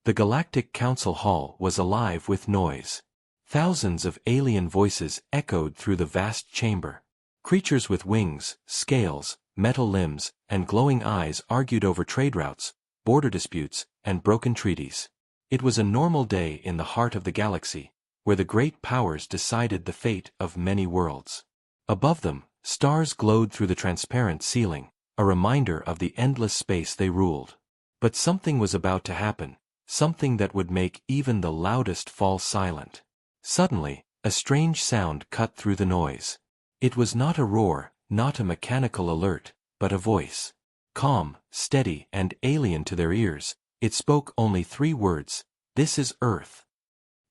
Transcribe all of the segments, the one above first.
The Galactic Council Hall was alive with noise. Thousands of alien voices echoed through the vast chamber. Creatures with wings, scales, metal limbs, and glowing eyes argued over trade routes, border disputes, and broken treaties. It was a normal day in the heart of the galaxy, where the great powers decided the fate of many worlds. Above them, stars glowed through the transparent ceiling, a reminder of the endless space they ruled. But something was about to happen, something that would make even the loudest fall silent. Suddenly, a strange sound cut through the noise. It was not a roar, not a mechanical alert, but a voice. Calm, steady, and alien to their ears, it spoke only 3 words: "This is Earth."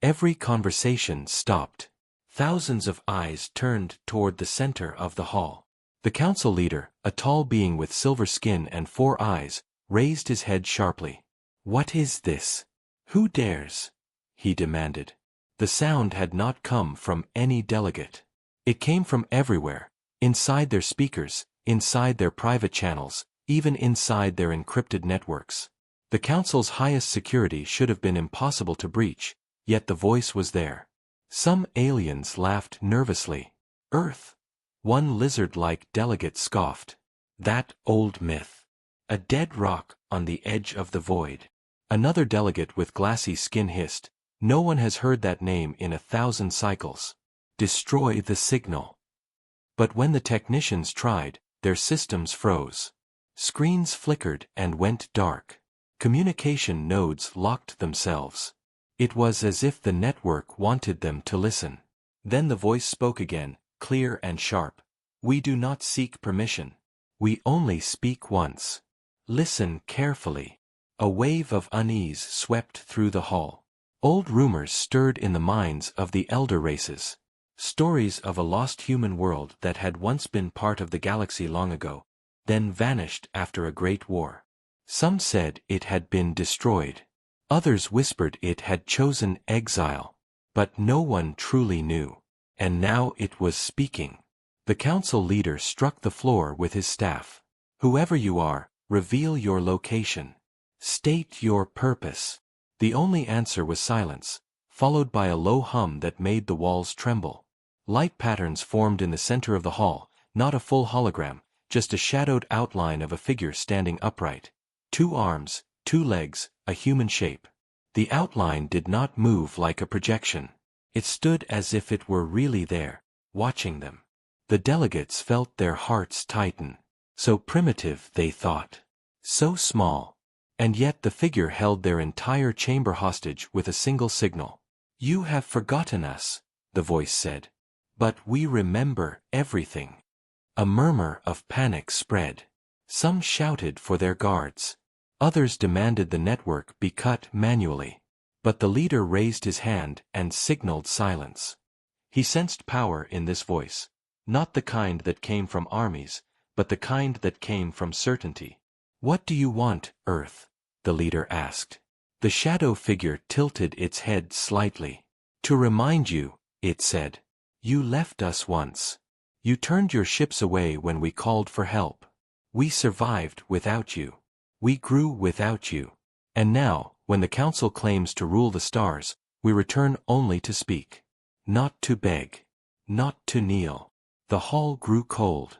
Every conversation stopped. Thousands of eyes turned toward the center of the hall. The council leader, a tall being with silver skin and 4 eyes, raised his head sharply. "What is this? Who dares?" he demanded. The sound had not come from any delegate. It came from everywhere, inside their speakers, inside their private channels, even inside their encrypted networks. The council's highest security should have been impossible to breach, yet the voice was there. Some aliens laughed nervously. "Earth?" One lizard-like delegate scoffed. "That old myth. A dead rock on the edge of the void." Another delegate with glassy skin hissed, "No one has heard that name in 1,000 cycles. Destroy the signal." But when the technicians tried, their systems froze. Screens flickered and went dark. Communication nodes locked themselves. It was as if the network wanted them to listen. Then the voice spoke again, clear and sharp. "We do not seek permission. We only speak once. Listen carefully." A wave of unease swept through the hall. Old rumors stirred in the minds of the elder races. Stories of a lost human world that had once been part of the galaxy long ago, then vanished after a great war. Some said it had been destroyed. Others whispered it had chosen exile. But no one truly knew. And now it was speaking. The council leader struck the floor with his staff. "Whoever you are, reveal your location. State your purpose." The only answer was silence, followed by a low hum that made the walls tremble. Light patterns formed in the center of the hall, not a full hologram, just a shadowed outline of a figure standing upright. 2 arms, 2 legs, a human shape. The outline did not move like a projection. It stood as if it were really there, watching them. The delegates felt their hearts tighten. So primitive, they thought. So small. And yet the figure held their entire chamber hostage with a single signal. "You have forgotten us," the voice said. "But we remember everything." A murmur of panic spread. Some shouted for their guards. Others demanded the network be cut manually. But the leader raised his hand and signaled silence. He sensed power in this voice. Not the kind that came from armies, but the kind that came from certainty. "What do you want, Earth?" the leader asked. The shadow figure tilted its head slightly. "To remind you," it said. "You left us once. You turned your ships away when we called for help. We survived without you. We grew without you. And now, when the Council claims to rule the stars, we return only to speak. Not to beg. Not to kneel." The hall grew cold.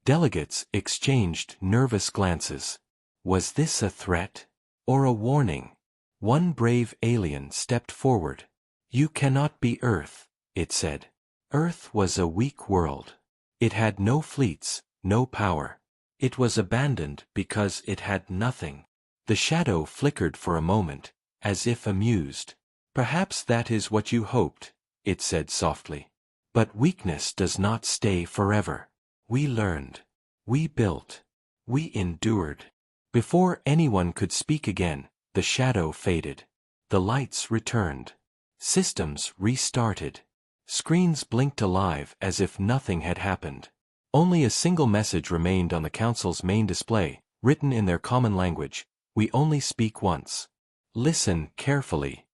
Delegates exchanged nervous glances. Was this a threat? Or a warning? One brave alien stepped forward. "You cannot be Earth," it said. Earth was a weak world. It had no fleets, no power. It was abandoned because it had nothing. The shadow flickered for a moment, as if amused. "Perhaps that is what you hoped," it said softly. "But weakness does not stay forever. We learned. We built. We endured." Before anyone could speak again, the shadow faded. The lights returned. Systems restarted. Screens blinked alive as if nothing had happened. Only a single message remained on the Council's main display, written in their common language: "We only speak once. Listen carefully."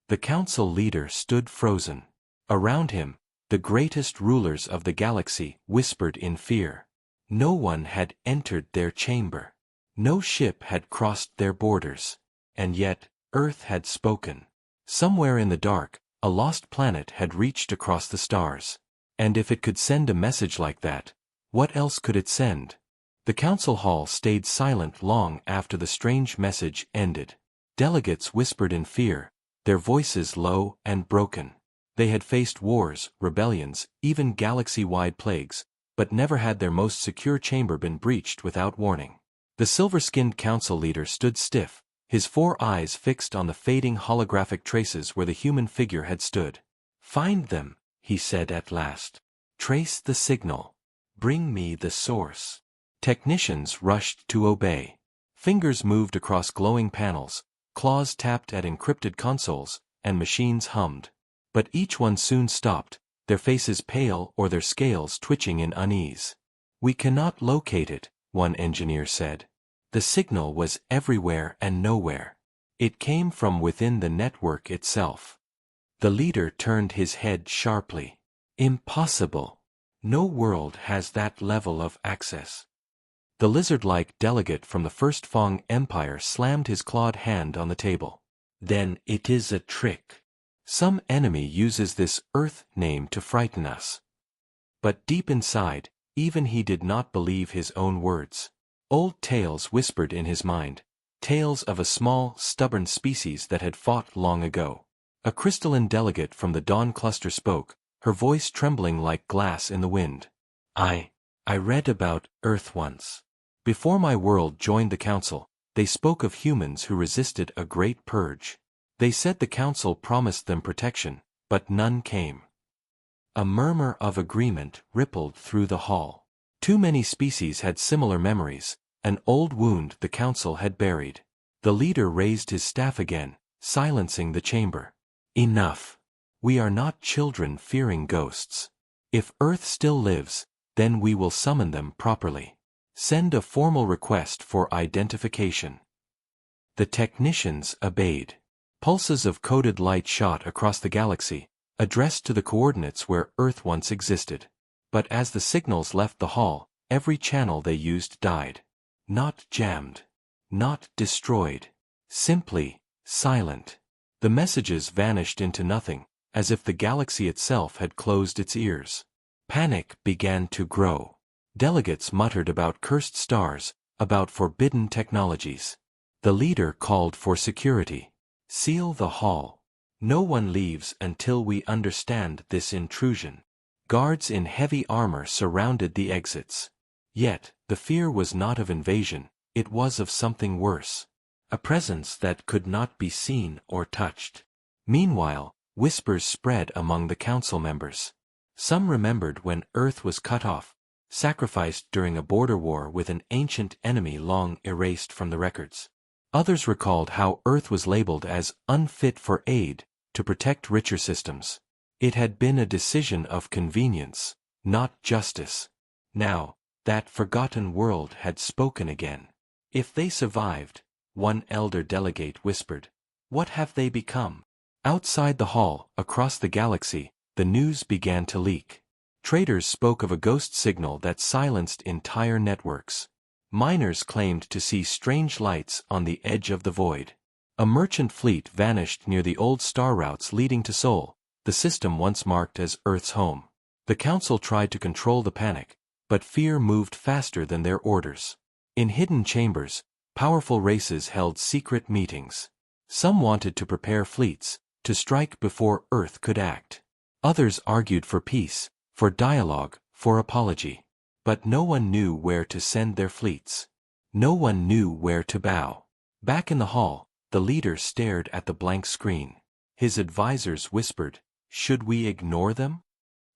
The Council leader stood frozen. Around him, the greatest rulers of the galaxy whispered in fear. No one had entered their chamber. No ship had crossed their borders. And yet, Earth had spoken. Somewhere in the dark, a lost planet had reached across the stars. And if it could send a message like that, what else could it send? The council hall stayed silent long after the strange message ended. Delegates whispered in fear, their voices low and broken. They had faced wars, rebellions, even galaxy-wide plagues, but never had their most secure chamber been breached without warning. The silver-skinned council leader stood stiff, his 4 eyes fixed on the fading holographic traces where the human figure had stood. "Find them," he said at last. "Trace the signal. Bring me the source." Technicians rushed to obey. Fingers moved across glowing panels, claws tapped at encrypted consoles, and machines hummed. But each one soon stopped, their faces pale or their scales twitching in unease. "We cannot locate it," one engineer said. The signal was everywhere and nowhere. It came from within the network itself. The leader turned his head sharply. "Impossible. No world has that level of access." The lizard-like delegate from the First Fong Empire slammed his clawed hand on the table. "Then it is a trick. Some enemy uses this Earth name to frighten us." But deep inside, even he did not believe his own words. Old tales whispered in his mind, tales of a small, stubborn species that had fought long ago. A crystalline delegate from the Dawn Cluster spoke, her voice trembling like glass in the wind. I read about Earth once. Before my world joined the Council, they spoke of humans who resisted a great purge. They said the Council promised them protection, but none came." A murmur of agreement rippled through the hall. Too many species had similar memories, an old wound the Council had buried. The leader raised his staff again, silencing the chamber. "Enough. We are not children fearing ghosts. If Earth still lives, then we will summon them properly. Send a formal request for identification." The technicians obeyed. Pulses of coded light shot across the galaxy, addressed to the coordinates where Earth once existed. But as the signals left the hall, every channel they used died. Not jammed. Not destroyed. Simply silent. The messages vanished into nothing, as if the galaxy itself had closed its ears. Panic began to grow. Delegates muttered about cursed stars, about forbidden technologies. The leader called for security. "Seal the hall. No one leaves until we understand this intrusion." Guards in heavy armor surrounded the exits. Yet, the fear was not of invasion, it was of something worse. A presence that could not be seen or touched. Meanwhile, whispers spread among the council members. Some remembered when Earth was cut off, sacrificed during a border war with an ancient enemy long erased from the records. Others recalled how Earth was labeled as unfit for aid to protect richer systems. It had been a decision of convenience, not justice. Now, that forgotten world had spoken again. "If they survived," one elder delegate whispered, "what have they become?" Outside the hall, across the galaxy, the news began to leak. Traders spoke of a ghost signal that silenced entire networks. Miners claimed to see strange lights on the edge of the void. A merchant fleet vanished near the old star routes leading to Sol, the system once marked as Earth's home. The Council tried to control the panic, but fear moved faster than their orders. In hidden chambers, powerful races held secret meetings. Some wanted to prepare fleets, to strike before Earth could act. Others argued for peace, for dialogue, for apology. But no one knew where to send their fleets. No one knew where to bow. Back in the hall, the leader stared at the blank screen. His advisors whispered, "Should we ignore them?"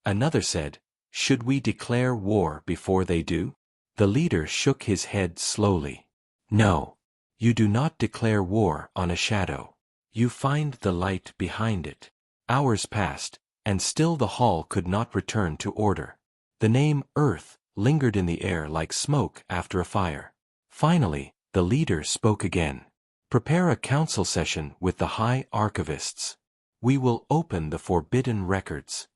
Another said, "Should we declare war before they do?" The leader shook his head slowly. "No. You do not declare war on a shadow. You find the light behind it." Hours passed, and still the hall could not return to order. The name Earth lingered in the air like smoke after a fire. Finally, the leader spoke again. "Prepare a council session with the High Archivists. We will open the forbidden records."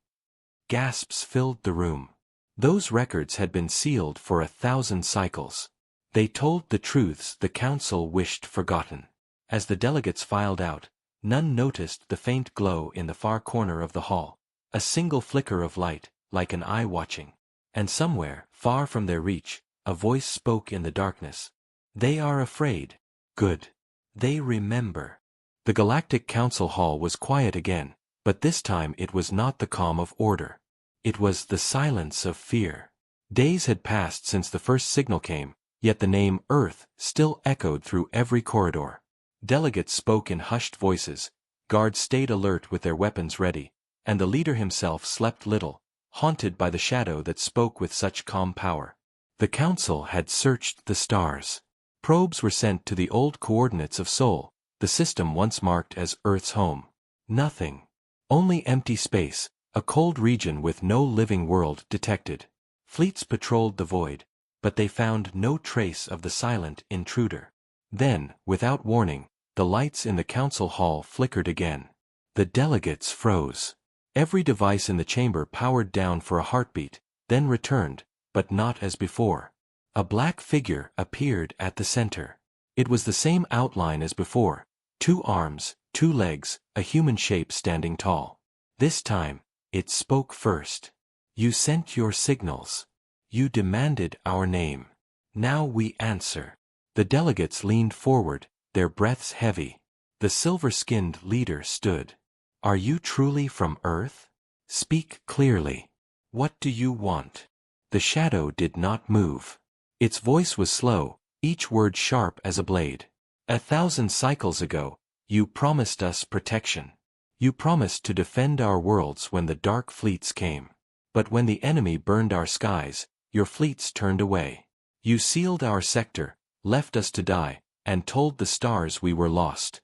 Gasps filled the room. Those records had been sealed for 1,000 cycles. They told the truths the Council wished forgotten. As the delegates filed out, none noticed the faint glow in the far corner of the hall. A single flicker of light, like an eye watching. And somewhere, far from their reach, a voice spoke in the darkness. They are afraid. Good. They remember. The Galactic Council Hall was quiet again, but this time it was not the calm of order. It was the silence of fear. Days had passed since the first signal came, yet the name Earth still echoed through every corridor. Delegates spoke in hushed voices, guards stayed alert with their weapons ready, and the leader himself slept little, haunted by the shadow that spoke with such calm power. The council had searched the stars. Probes were sent to the old coordinates of Sol, the system once marked as Earth's home. Nothing. Only empty space, a cold region with no living world detected. Fleets patrolled the void, but they found no trace of the silent intruder. Then, without warning, the lights in the council hall flickered again. The delegates froze. Every device in the chamber powered down for a heartbeat, then returned, but not as before. A black figure appeared at the center. It was the same outline as before, 2 arms, 2 legs, a human shape standing tall. This time, it spoke first. You sent your signals. You demanded our name. Now we answer. The delegates leaned forward, their breaths heavy. The silver-skinned leader stood. Are you truly from Earth? Speak clearly. What do you want? The shadow did not move. Its voice was slow, each word sharp as a blade. 1,000 cycles ago, you promised us protection. You promised to defend our worlds when the dark fleets came. But when the enemy burned our skies, your fleets turned away. You sealed our sector, left us to die, and told the stars we were lost.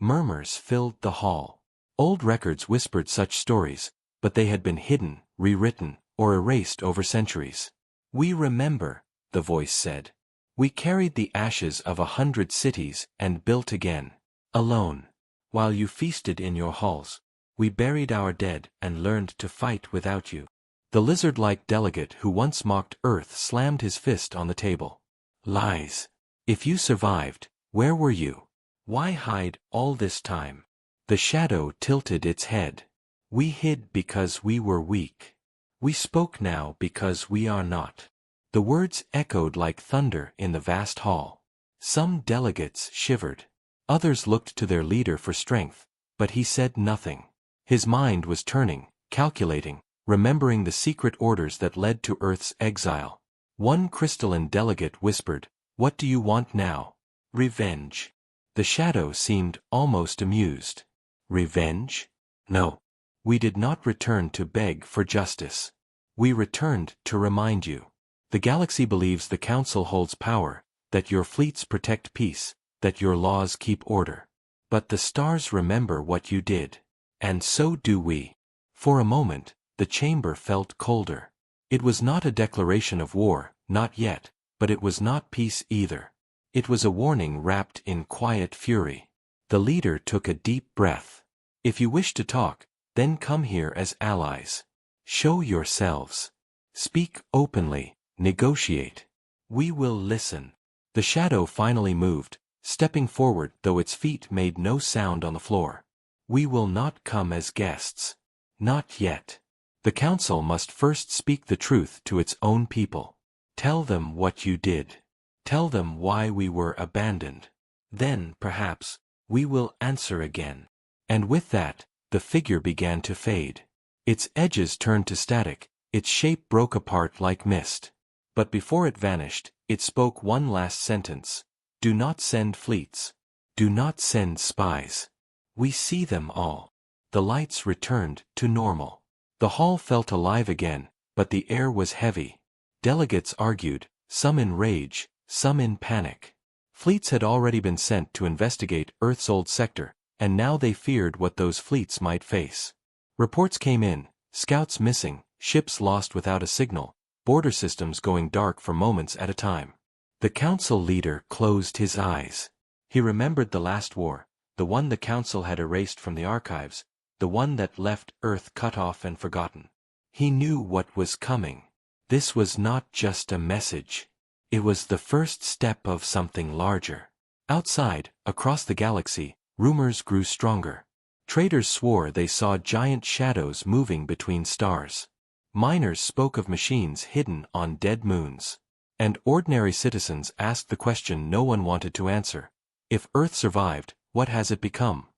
Murmurs filled the hall. Old records whispered such stories, but they had been hidden, rewritten, or erased over centuries. We remember, the voice said. We carried the ashes of 100 cities and built again. Alone. While you feasted in your halls, we buried our dead and learned to fight without you. The lizard-like delegate who once mocked Earth slammed his fist on the table. Lies. If you survived, where were you? Why hide all this time? The shadow tilted its head. We hid because we were weak. We spoke now because we are not. The words echoed like thunder in the vast hall. Some delegates shivered. Others looked to their leader for strength, but he said nothing. His mind was turning, calculating, remembering the secret orders that led to Earth's exile. One crystalline delegate whispered, "What do you want now?" "Revenge." The shadow seemed almost amused. "Revenge? No. We did not return to beg for justice. We returned to remind you. The galaxy believes the Council holds power, that your fleets protect peace, that your laws keep order. But the stars remember what you did. And so do we." For a moment, the chamber felt colder. It was not a declaration of war, not yet, but it was not peace either. It was a warning wrapped in quiet fury. The leader took a deep breath. If you wish to talk, then come here as allies. Show yourselves. Speak openly, negotiate. We will listen. The shadow finally moved, stepping forward though its feet made no sound on the floor. We will not come as guests. Not yet. The council must first speak the truth to its own people. Tell them what you did. Tell them why we were abandoned. Then, perhaps, we will answer again. And with that, the figure began to fade. Its edges turned to static, its shape broke apart like mist. But before it vanished, it spoke one last sentence. Do not send fleets. Do not send spies. We see them all. The lights returned to normal. The hall felt alive again, but the air was heavy. Delegates argued, some in rage, some in panic. Fleets had already been sent to investigate Earth's old sector, and now they feared what those fleets might face. Reports came in, scouts missing, ships lost without a signal, border systems going dark for moments at a time. The council leader closed his eyes. He remembered the last war, the one the council had erased from the archives, the one that left Earth cut off and forgotten. He knew what was coming. This was not just a message. It was the first step of something larger. Outside, across the galaxy, rumors grew stronger. Traders swore they saw giant shadows moving between stars. Miners spoke of machines hidden on dead moons. And ordinary citizens asked the question no one wanted to answer. If Earth survived, what has it become?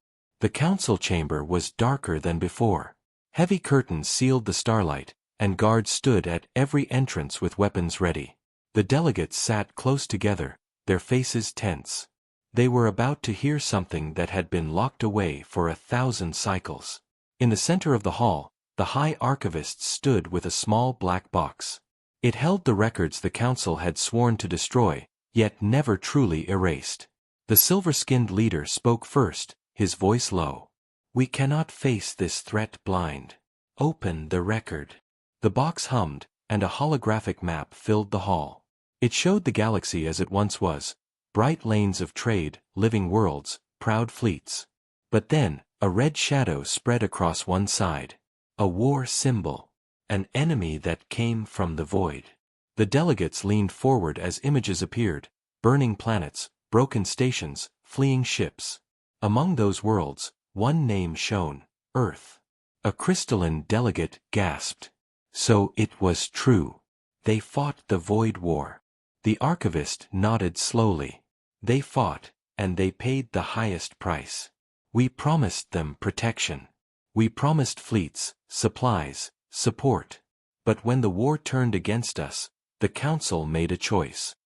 The council chamber was darker than before. Heavy curtains sealed the starlight, and guards stood at every entrance with weapons ready. The delegates sat close together, their faces tense. They were about to hear something that had been locked away for 1,000 cycles. In the center of the hall, the High Archivist stood with a small black box. It held the records the council had sworn to destroy, yet never truly erased. The silver-skinned leader spoke first, his voice low. "We cannot face this threat blind. Open the record." The box hummed, and a holographic map filled the hall. It showed the galaxy as it once was, bright lanes of trade, living worlds, proud fleets. But then, a red shadow spread across one side. A war symbol. An enemy that came from the void. The delegates leaned forward as images appeared, burning planets, broken stations, fleeing ships. Among those worlds, one name shone, Earth. A crystalline delegate gasped. So it was true. They fought the Void War. The archivist nodded slowly. They fought, and they paid the highest price. We promised them protection. We promised fleets, supplies, support. But when the war turned against us, the council made a choice.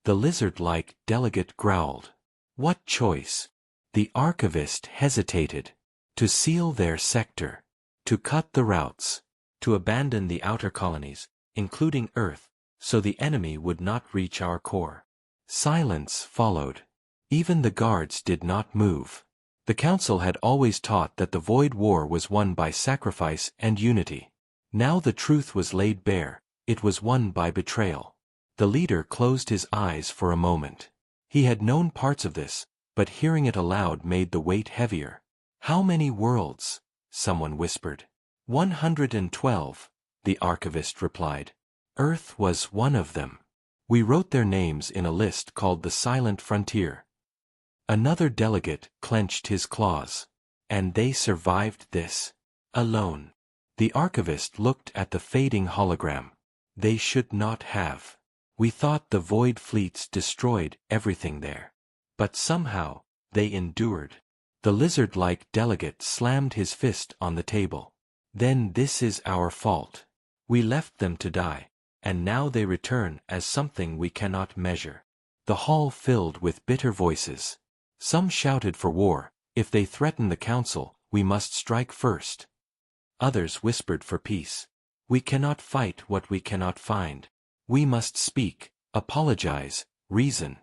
The lizard-like delegate growled. What choice? The archivist hesitated. To seal their sector. To cut the routes. To abandon the outer colonies, including Earth, so the enemy would not reach our core. Silence followed. Even the guards did not move. The council had always taught that the Void War was won by sacrifice and unity. Now the truth was laid bare, it was won by betrayal. The leader closed his eyes for a moment. He had known parts of this, but hearing it aloud made the weight heavier. How many worlds? Someone whispered. 112, the archivist replied. Earth was one of them. We wrote their names in a list called the Silent Frontier. Another delegate clenched his claws. And they survived this. Alone. The archivist looked at the fading hologram. They should not have. We thought the void fleets destroyed everything there. But somehow, they endured. The lizard-like delegate slammed his fist on the table. Then this is our fault. We left them to die, and now they return as something we cannot measure. The hall filled with bitter voices. Some shouted for war. If they threaten the council, we must strike first. Others whispered for peace. We cannot fight what we cannot find. We must speak, apologize, reason.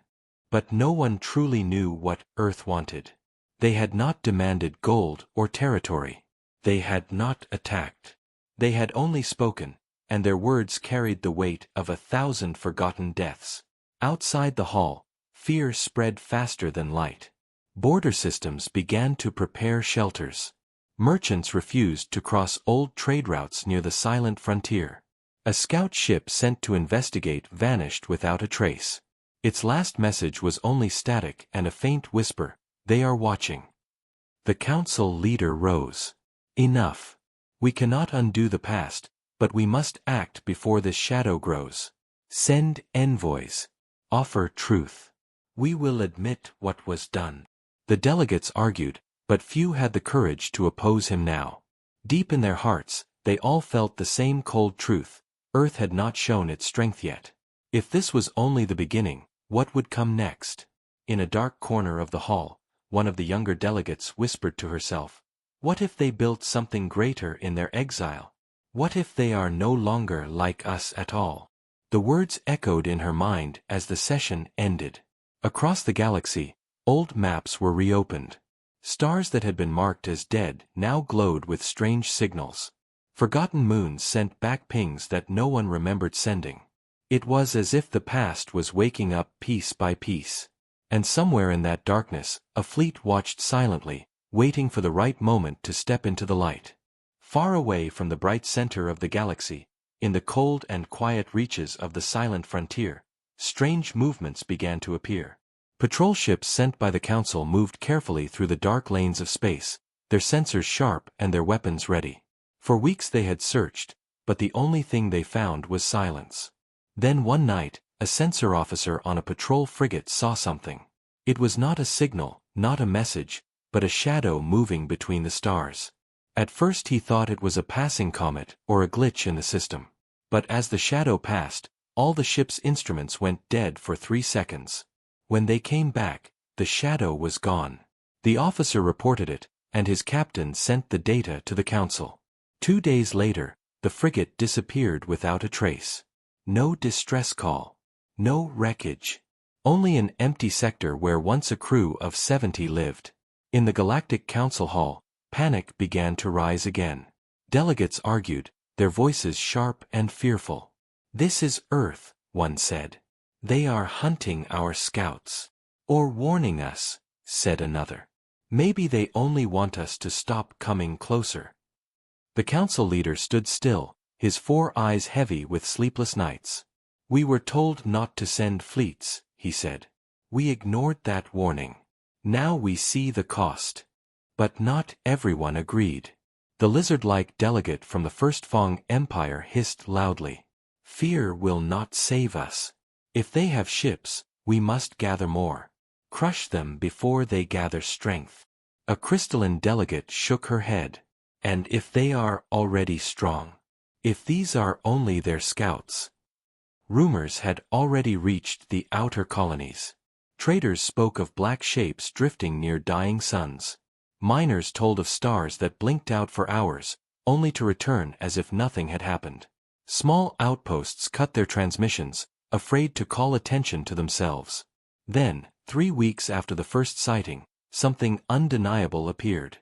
But no one truly knew what Earth wanted. They had not demanded gold or territory. They had not attacked. They had only spoken, and their words carried the weight of 1,000 forgotten deaths. Outside the hall, fear spread faster than light. Border systems began to prepare shelters. Merchants refused to cross old trade routes near the silent frontier. A scout ship sent to investigate vanished without a trace. Its last message was only static and a faint whisper, "They are watching." The council leader rose. Enough. We cannot undo the past, but we must act before this shadow grows. Send envoys. Offer truth. We will admit what was done. The delegates argued, but few had the courage to oppose him now. Deep in their hearts, they all felt the same cold truth. Earth had not shown its strength yet. If this was only the beginning, what would come next? In a dark corner of the hall, one of the younger delegates whispered to herself, "What if they built something greater in their exile? What if they are no longer like us at all?" The words echoed in her mind as the session ended. Across the galaxy, old maps were reopened. Stars that had been marked as dead now glowed with strange signals. Forgotten moons sent back pings that no one remembered sending. It was as if the past was waking up piece by piece. And somewhere in that darkness, a fleet watched silently, waiting for the right moment to step into the light. Far away from the bright center of the galaxy, in the cold and quiet reaches of the silent frontier, strange movements began to appear. Patrol ships sent by the Council moved carefully through the dark lanes of space, their sensors sharp and their weapons ready. For weeks they had searched, but the only thing they found was silence. Then one night, a sensor officer on a patrol frigate saw something. It was not a signal, not a message, but a shadow moving between the stars. At first he thought it was a passing comet or a glitch in the system. But as the shadow passed, all the ship's instruments went dead for 3 seconds. When they came back, the shadow was gone. The officer reported it, and his captain sent the data to the Council. 2 days later, the frigate disappeared without a trace. No distress call. No wreckage. Only an empty sector where once a crew of 70 lived. In the Galactic Council Hall, panic began to rise again. Delegates argued, their voices sharp and fearful. "This is Earth," one said. "They are hunting our scouts." "Or warning us," said another. "Maybe they only want us to stop coming closer." The council leader stood still, his 4 eyes heavy with sleepless nights. "We were told not to send fleets," he said. "We ignored that warning. Now we see the cost." But not everyone agreed. The lizard-like delegate from the First Fong Empire hissed loudly. "Fear will not save us. If they have ships, we must gather more. Crush them before they gather strength." A crystalline delegate shook her head. "And if they are already strong? If these are only their scouts?" Rumors had already reached the outer colonies. Traders spoke of black shapes drifting near dying suns. Miners told of stars that blinked out for hours, only to return as if nothing had happened. Small outposts cut their transmissions, afraid to call attention to themselves. Then, 3 weeks after the first sighting, something undeniable appeared.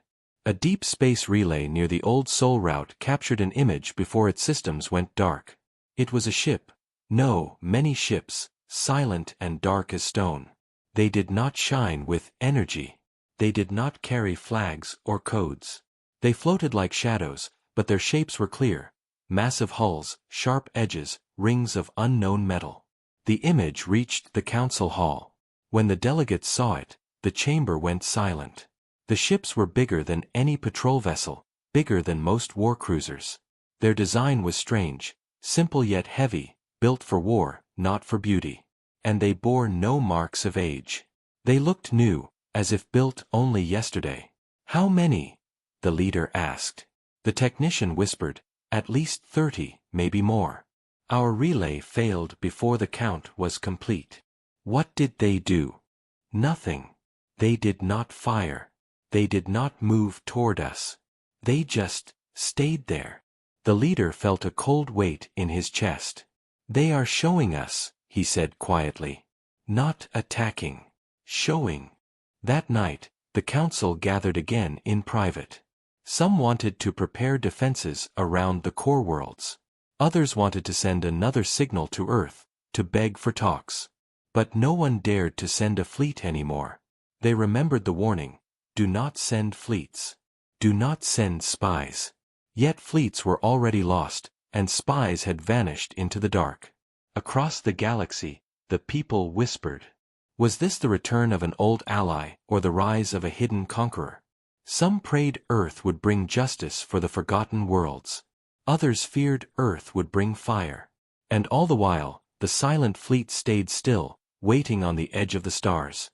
A deep space relay near the old Sol route captured an image before its systems went dark. It was a ship. No, many ships, silent and dark as stone. They did not shine with energy. They did not carry flags or codes. They floated like shadows, but their shapes were clear. Massive hulls, sharp edges, rings of unknown metal. The image reached the council hall. When the delegates saw it, the chamber went silent. The ships were bigger than any patrol vessel, bigger than most war cruisers. Their design was strange, simple yet heavy, built for war, not for beauty. And they bore no marks of age. They looked new, as if built only yesterday. "How many?" the leader asked. The technician whispered, "At least 30, maybe more. Our relay failed before the count was complete." What did they do? Nothing. They did not fire. They did not move toward us. They just stayed there. The leader felt a cold weight in his chest. "They are showing us," he said quietly. "Not attacking. Showing." That night, the council gathered again in private. Some wanted to prepare defenses around the core worlds. Others wanted to send another signal to Earth, to beg for talks. But no one dared to send a fleet anymore. They remembered the warning: do not send fleets. Do not send spies. Yet fleets were already lost, and spies had vanished into the dark. Across the galaxy, the people whispered. Was this the return of an old ally or the rise of a hidden conqueror? Some prayed Earth would bring justice for the forgotten worlds. Others feared Earth would bring fire. And all the while, the silent fleet stayed still, waiting on the edge of the stars.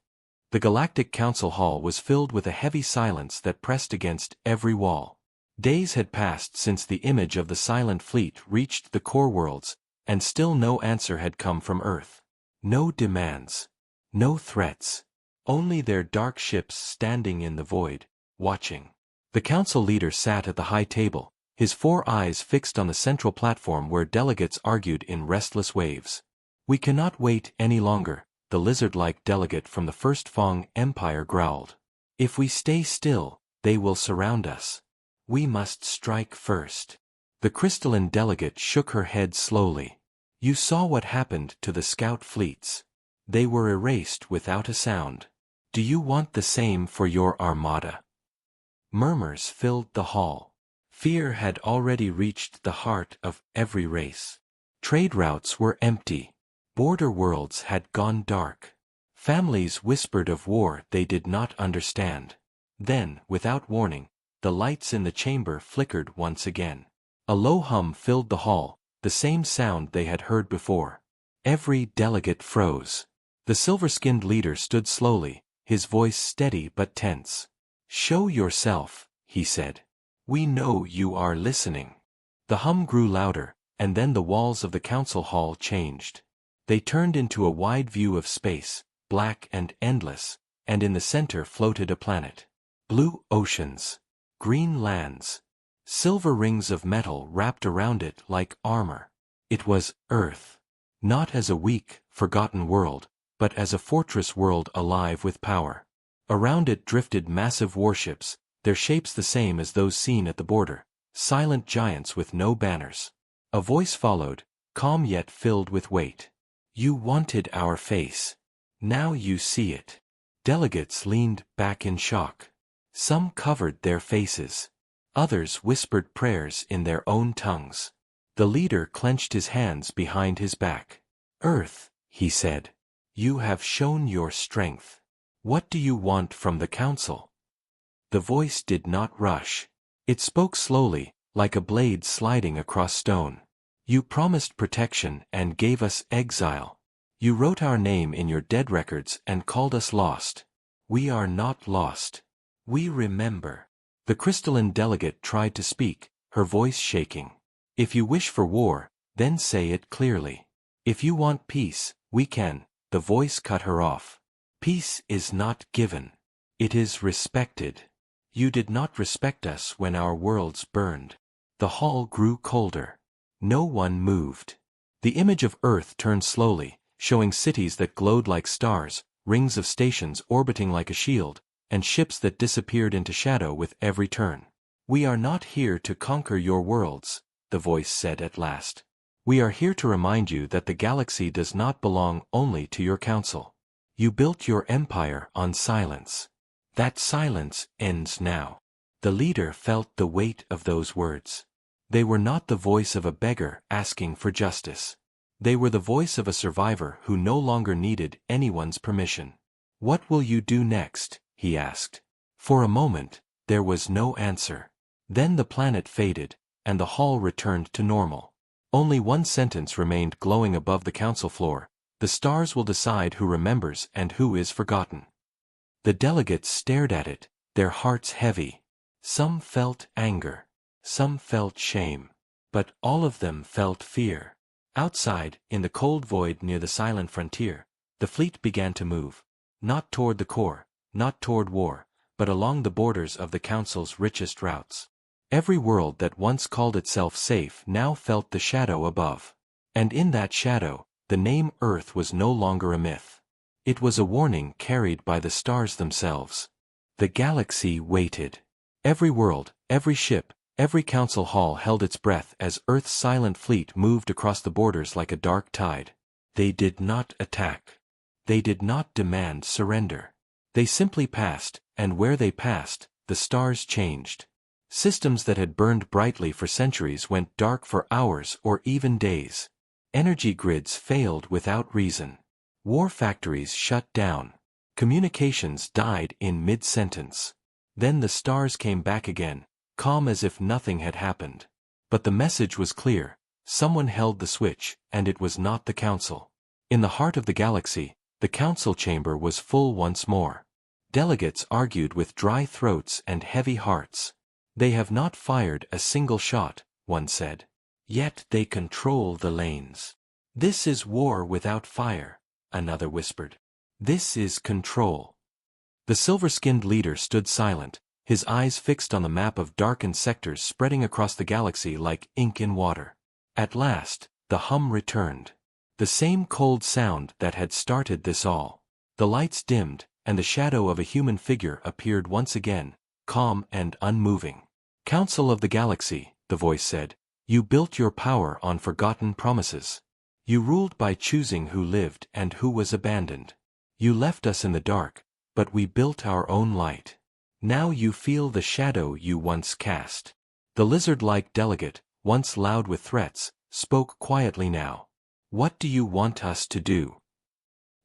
The Galactic Council Hall was filled with a heavy silence that pressed against every wall. Days had passed since the image of the silent fleet reached the core worlds, and still no answer had come from Earth. No demands. No threats. Only their dark ships standing in the void, watching. The council leader sat at the high table, his 4 eyes fixed on the central platform where delegates argued in restless waves. "We cannot wait any longer," the lizard-like delegate from the First Fong Empire growled. "If we stay still, they will surround us. We must strike first." The crystalline delegate shook her head slowly. "You saw what happened to the scout fleets. They were erased without a sound. Do you want the same for your armada?" Murmurs filled the hall. Fear had already reached the heart of every race. Trade routes were empty. Border worlds had gone dark. Families whispered of war they did not understand. Then, without warning, the lights in the chamber flickered once again. A low hum filled the hall, the same sound they had heard before. Every delegate froze. The silver-skinned leader stood slowly, his voice steady but tense. "Show yourself," he said. "We know you are listening." The hum grew louder, and then the walls of the council hall changed. They turned into a wide view of space, black and endless, and in the center floated a planet. Blue oceans, green lands, silver rings of metal wrapped around it like armor. It was Earth. Not as a weak, forgotten world, but as a fortress world alive with power. Around it drifted massive warships, their shapes the same as those seen at the border, silent giants with no banners. A voice followed, calm yet filled with weight. "You wanted our face. Now you see it." Delegates leaned back in shock. Some covered their faces. Others whispered prayers in their own tongues. The leader clenched his hands behind his back. "Earth," he said, "you have shown your strength. What do you want from the council?" The voice did not rush. It spoke slowly, like a blade sliding across stone. "You promised protection and gave us exile. You wrote our name in your dead records and called us lost. We are not lost. We remember." The crystalline delegate tried to speak, her voice shaking. "If you wish for war, then say it clearly. If you want peace, we can." The voice cut her off. "Peace is not given. It is respected. You did not respect us when our worlds burned." The hall grew colder. No one moved. The image of Earth turned slowly, showing cities that glowed like stars, rings of stations orbiting like a shield, and ships that disappeared into shadow with every turn. "We are not here to conquer your worlds," the voice said at last. "We are here to remind you that the galaxy does not belong only to your council. You built your empire on silence. That silence ends now." The leader felt the weight of those words. They were not the voice of a beggar asking for justice. They were the voice of a survivor who no longer needed anyone's permission. "What will you do next?" he asked. For a moment, there was no answer. Then the planet faded, and the hall returned to normal. Only one sentence remained glowing above the council floor: "The stars will decide who remembers and who is forgotten." The delegates stared at it, their hearts heavy. Some felt anger. Some felt shame. But all of them felt fear. Outside, in the cold void near the silent frontier, the fleet began to move. Not toward the core, not toward war, but along the borders of the council's richest routes. Every world that once called itself safe now felt the shadow above. And in that shadow, the name Earth was no longer a myth. It was a warning carried by the stars themselves. The galaxy waited. Every world, every ship, every council hall held its breath as Earth's silent fleet moved across the borders like a dark tide. They did not attack. They did not demand surrender. They simply passed, and where they passed, the stars changed. Systems that had burned brightly for centuries went dark for hours or even days. Energy grids failed without reason. War factories shut down. Communications died in mid-sentence. Then the stars came back again, calm as if nothing had happened. But the message was clear: someone held the switch, and it was not the council. In the heart of the galaxy, the council chamber was full once more. Delegates argued with dry throats and heavy hearts. "They have not fired a single shot," one said. "Yet they control the lanes." "This is war without fire," another whispered. "This is control." The silver-skinned leader stood silent, his eyes fixed on the map of darkened sectors spreading across the galaxy like ink in water. At last, the hum returned. The same cold sound that had started this all. The lights dimmed, and the shadow of a human figure appeared once again, calm and unmoving. "Council of the Galaxy," the voice said, "you built your power on forgotten promises. You ruled by choosing who lived and who was abandoned. You left us in the dark, but we built our own light. Now you feel the shadow you once cast." The lizard-like delegate, once loud with threats, spoke quietly now. "What do you want us to do?"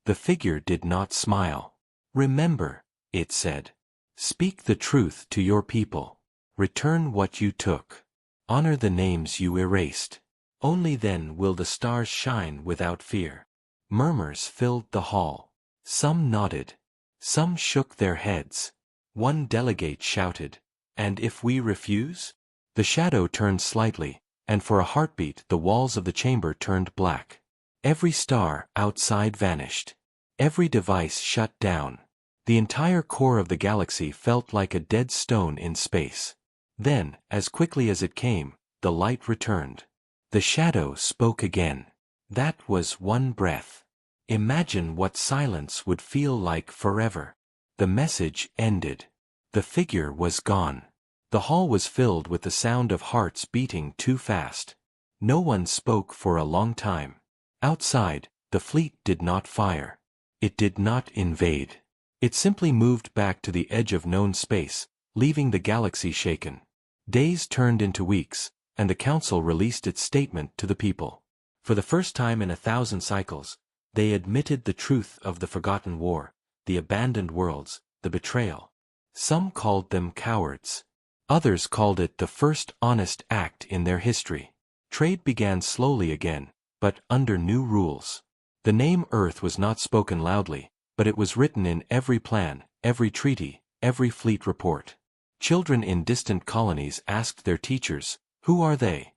The figure did not smile. "Remember," it said. "Speak the truth to your people. Return what you took. Honor the names you erased. Only then will the stars shine without fear." Murmurs filled the hall. Some nodded. Some shook their heads. One delegate shouted, "And if we refuse?" The shadow turned slightly, and for a heartbeat the walls of the chamber turned black. Every star outside vanished. Every device shut down. The entire core of the galaxy felt like a dead stone in space. Then, as quickly as it came, the light returned. The shadow spoke again. That was one breath. Imagine what silence would feel like forever. The message ended. The figure was gone. The hall was filled with the sound of hearts beating too fast. No one spoke for a long time. Outside, the fleet did not fire. It did not invade. It simply moved back to the edge of known space, leaving the galaxy shaken. Days turned into weeks, and the council released its statement to the people. For the first time in 1,000 cycles, they admitted the truth of the forgotten war, the abandoned worlds, the betrayal. Some called them cowards. Others called it the first honest act in their history. Trade began slowly again, but under new rules. The name Earth was not spoken loudly, but it was written in every plan, every treaty, every fleet report. Children in distant colonies asked their teachers, "Who are they?"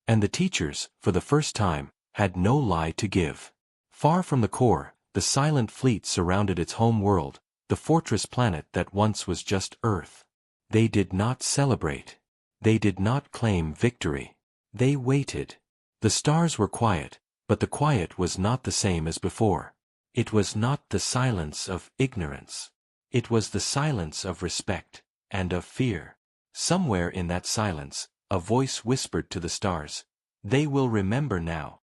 And the teachers, for the first time, had no lie to give. Far from the core, the silent fleet surrounded its home world, the fortress planet that once was just Earth. They did not celebrate. They did not claim victory. They waited. The stars were quiet, but the quiet was not the same as before. It was not the silence of ignorance. It was the silence of respect, and of fear. Somewhere in that silence, a voice whispered to the stars, "They will remember now,